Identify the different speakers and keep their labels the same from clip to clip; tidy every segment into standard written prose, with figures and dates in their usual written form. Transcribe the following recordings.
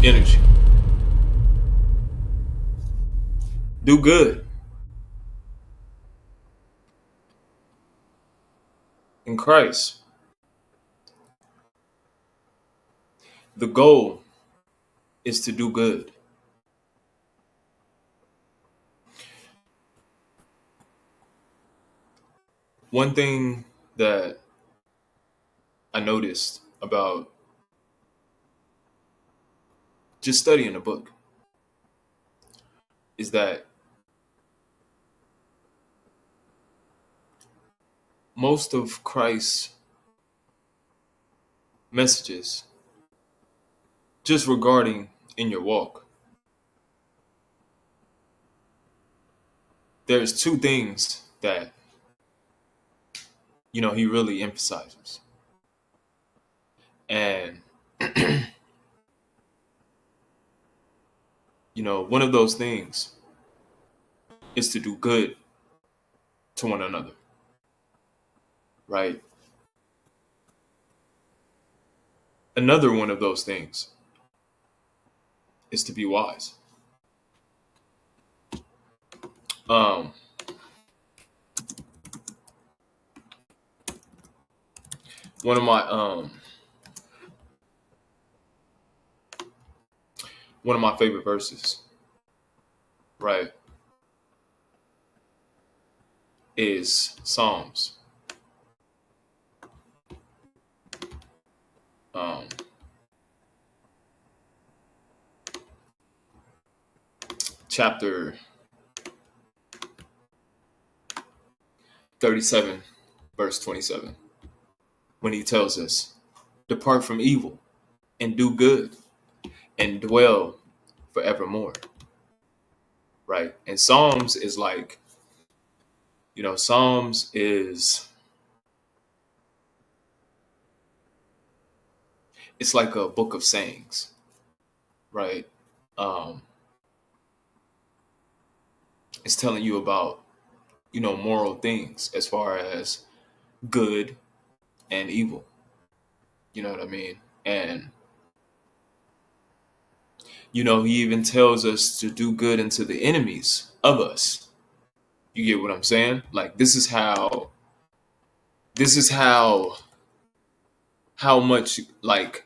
Speaker 1: energy. Do good in Christ. The goal is to do good. One thing that I noticed about just studying a book is that most of Christ's messages, just regarding in your walk, there's two things that he really emphasizes. And one of those things is to do good to one another, right? Another one of those things is to be wise. Um, one of my favorite verses, right, is Psalms, um, chapter 37, verse 27, when he tells us, "Depart from evil and do good and dwell forevermore." Right? And Psalms is like, Psalms is it's like a book of sayings, right? Um, it's telling you about, moral things as far as good and evil. You know what I mean? And he even tells us to do good unto the enemies of us. You get what I'm saying? Like this is how how much, like,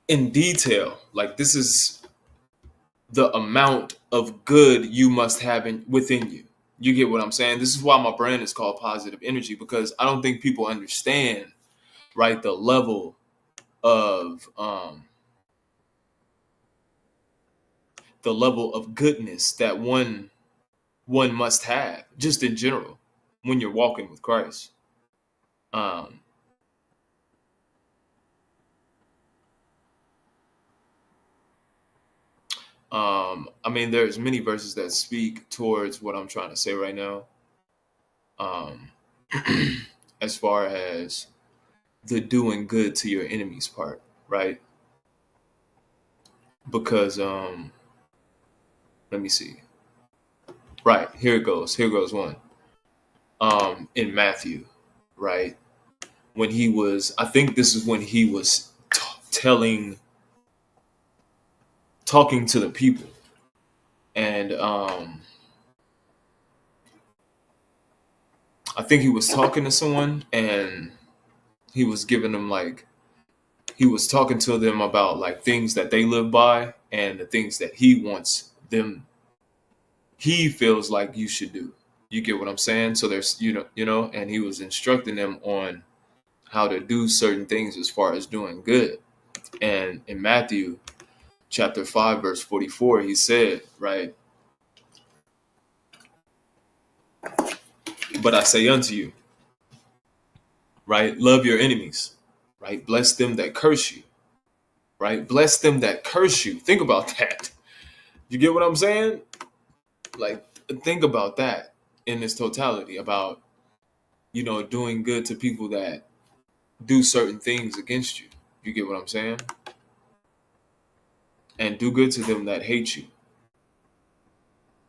Speaker 1: in detail, like, this is the amount of good you must have within you. You get what I'm saying? This is why my brand is called Positive Energy, because I don't think people understand, right, the level of goodness that one must have just in general when you're walking with Christ. Um, I mean, there's many verses that speak towards what I'm trying to say right now. Um, as far as the doing good to your enemies part, right? Because let me see. Right, here it goes. Here goes one. In Matthew, right? When he was, I think this is when he was talking to the people, and I think he was talking to someone, and he was giving them, like, he was talking to them about, like, things that they live by and the things that he feels like you should do. You get what I'm saying? So there's, and he was instructing them on how to do certain things as far as doing good. And in Matthew chapter 5, verse 44, he said, right, "But I say unto you," right, "love your enemies," right? "Bless them that curse you," right? "Bless them that curse you." Think about that. You get what I'm saying? Like, think about that in its totality about, doing good to people that do certain things against you. You get what I'm saying? And do good to them that hate you,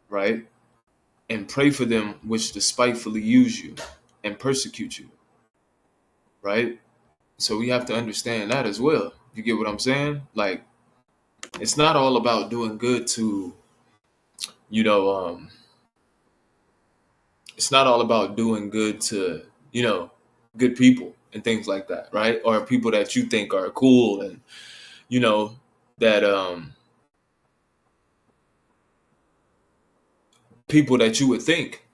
Speaker 1: right? And pray for them which despitefully use you and persecute you, right? So we have to understand that as well. You get what I'm saying? Like, it's not all about doing good to, you know, it's not all about doing good to, you know, good people and things like that, right? Or people that you think are cool and, you know, that people that you would think,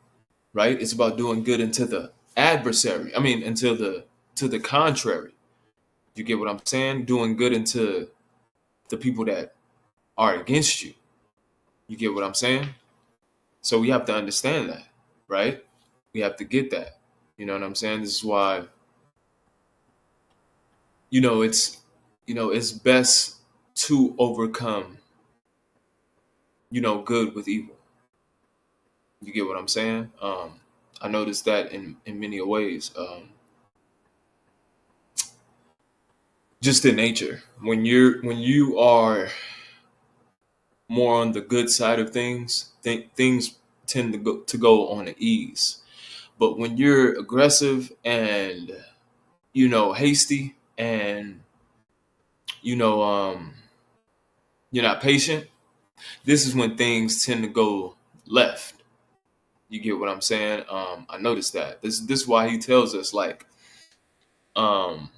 Speaker 1: right? It's about doing good into the adversary. I mean, into the to the contrary. You get what I'm saying? Doing good into the people that are against you. You get what I'm saying? So we have to understand that, right? We have to get that. You know what I'm saying? This is why, you know, it's best to overcome, you know, good with evil. You get what I'm saying? I noticed that in many ways. Just in nature. When you are more on the good side of things, things tend to go on the ease. But when you're aggressive and, you know, hasty and, you know, you're not patient, this is when things tend to go left. You get what I'm saying? I noticed that. This is why he tells us, like, um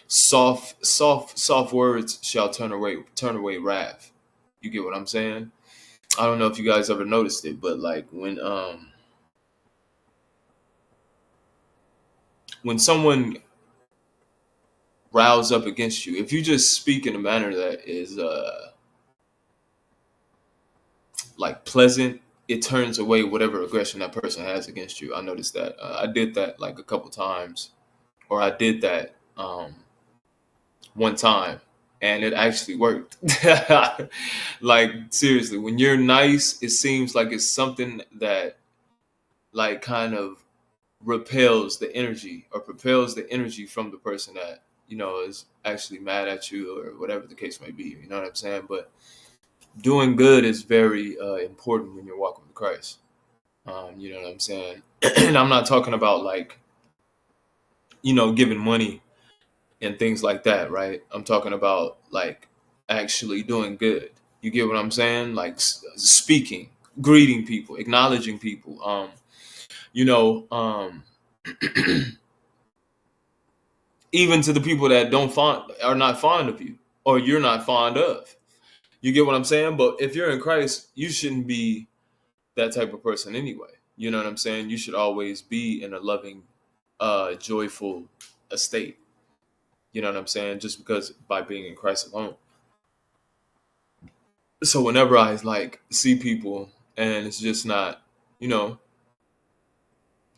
Speaker 1: soft words shall turn away wrath. You get what I'm saying? I don't know if you guys ever noticed it, but like when someone riles up against you, if you just speak in a manner that is like pleasant, it turns away whatever aggression that person has against you. I noticed that. I did that like a couple times, or I did that one time, and it actually worked. Like, seriously, when you're nice, it seems like it's something that, like, kind of repels the energy or propels the energy from the person that, you know, is actually mad at you or whatever the case may be. You know what I'm saying? But doing good is very important when you're walking with Christ. You know what I'm saying? And I'm not talking about, like, you know, giving money and things like that, right? I'm talking about, like, actually doing good. You get what I'm saying? Like, speaking, greeting people, acknowledging people. You know, even to the people that don't fond are not fond of you, or you're not fond of. You get what I'm saying? But if you're in Christ, you shouldn't be that type of person anyway. You know what I'm saying? You should always be in a loving, joyful estate. You know what I'm saying? Just because by being in Christ alone. So whenever I, like, see people and it's just not, you know,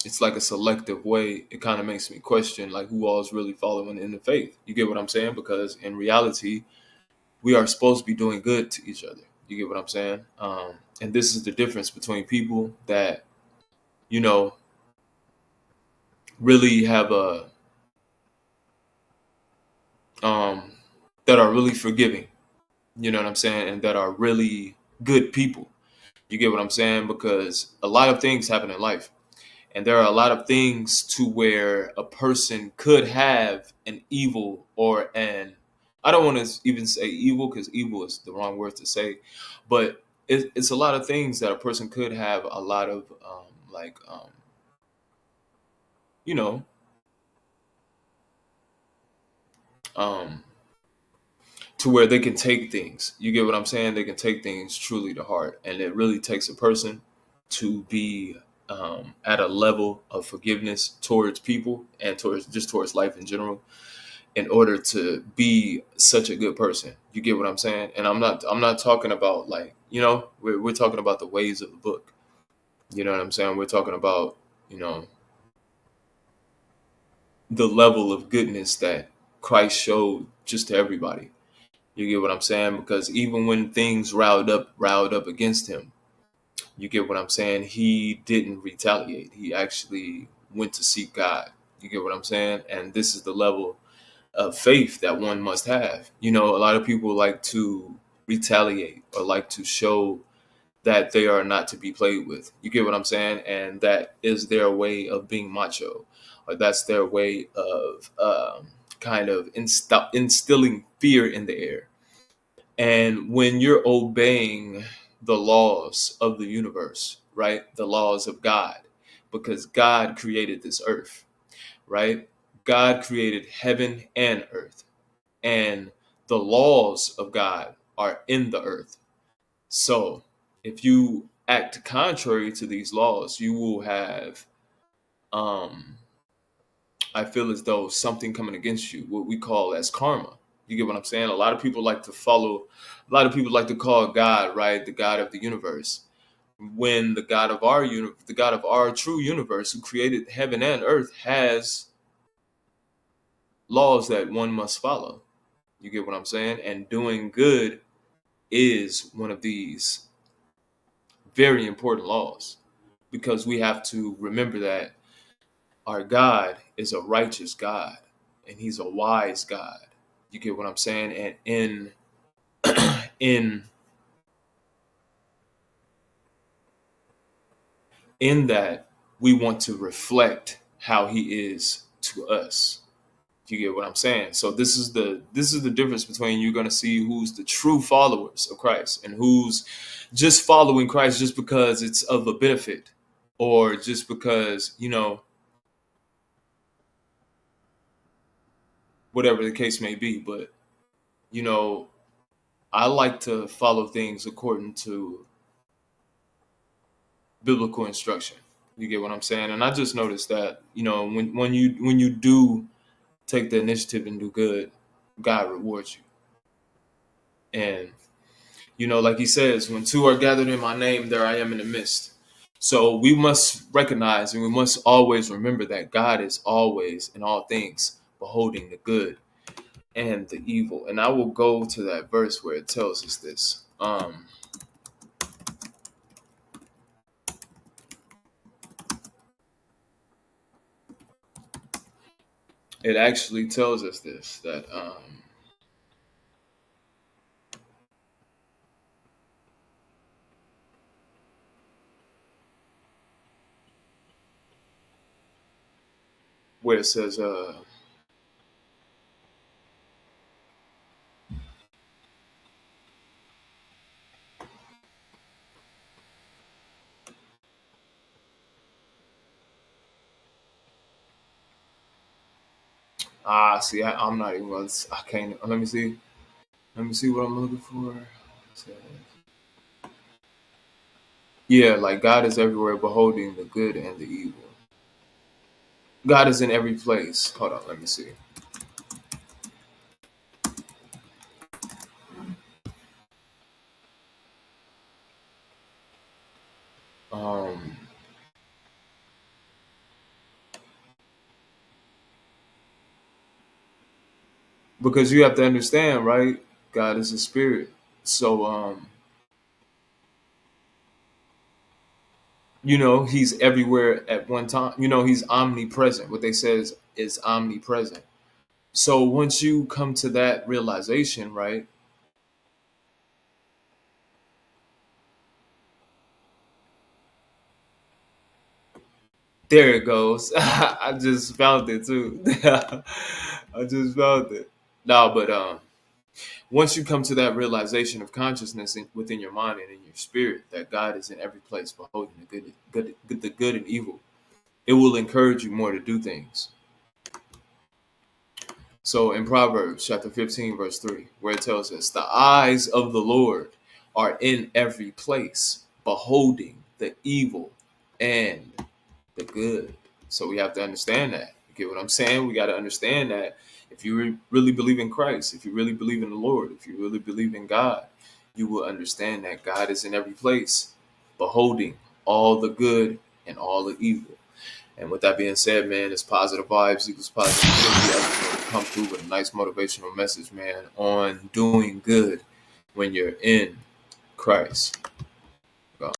Speaker 1: it's like a selective way, it kind of makes me question, like, who all is really following in the faith. You get what I'm saying? Because in reality, we are supposed to be doing good to each other. You get what I'm saying? And this is the difference between people that, you know, really have a um, that are really forgiving. You know what I'm saying? And that are really good people. You get what I'm saying? Because a lot of things happen in life. And there are a lot of things to where a person could have an evil or an, I don't want to even say evil because evil is the wrong word to say, but it's a lot of things that a person could have a lot of, like, you know, um, to where they can take things. You get what I'm saying? They can take things truly to heart. And it really takes a person to be at a level of forgiveness towards people and towards life in general in order to be such a good person. You get what I'm saying? And I'm not talking about, like, you know, we're talking about the ways of the book. You know what I'm saying? We're talking about, you know, the level of goodness that Christ showed just to everybody. You get what I'm saying? Because even when things riled up against him, you get what I'm saying? He didn't retaliate. He actually went to seek God. You get what I'm saying? And this is the level of faith that one must have. You know, a lot of people like to retaliate or like to show that they are not to be played with. You get what I'm saying? And that is their way of being macho, or that's their way of kind of instilling fear in the air. And when you're obeying the laws of the universe, right? The laws of God, because God created this earth, right? God created heaven and earth, and the laws of God are in the earth. So if you act contrary to these laws, you will have, um, I feel as though something coming against you, what we call as karma. You get what I'm saying? A lot of people like to follow, a lot of people like to call God, right, the God of the universe. When the God of our the God of our true universe, who created heaven and earth, has laws that one must follow. You get what I'm saying? And doing good is one of these very important laws, because we have to remember that our God is a righteous God, and he's a wise God. You get what I'm saying? And in in that, we want to reflect how he is to us. You get what I'm saying? So this is the difference between, you're going to see who's the true followers of Christ and who's just following Christ just because it's of a benefit, or just because, whatever the case may be. But you know, I like to follow things according to biblical instruction. You get what I'm saying? And I just noticed that, when you do take the initiative and do good, God rewards you. And like he says, when two are gathered in my name, there I am in the midst. So we must recognize, and we must always remember that God is always in all things beholding the good and the evil. And I will go to that verse where it tells us this. It actually tells us this, that where it says, see, I'm not even going to, I can't, let me see. Let me see what I'm looking for. It says, yeah, like God is everywhere beholding the good and the evil. God is in every place. Hold on, let me see. Um, because you have to understand, right? God is a spirit. So, he's everywhere at one time. He's omnipresent. What they says is omnipresent. So once you come to that realization, right? There it goes. I just found it too. I just found it. No, but once you come to that realization of consciousness within your mind and in your spirit, that God is in every place, beholding the good and evil, it will encourage you more to do things. So in Proverbs chapter 15, verse 3, where it tells us, the eyes of the Lord are in every place, beholding the evil and the good. So we have to understand that. You get what I'm saying? We got to understand that if you really believe in Christ, if you really believe in the Lord, if you really believe in God, you will understand that God is in every place, beholding all the good and all the evil. And with that being said, man, it's positive vibes equals positive energy. I just want to come through with a nice motivational message, man, on doing good when you're in Christ.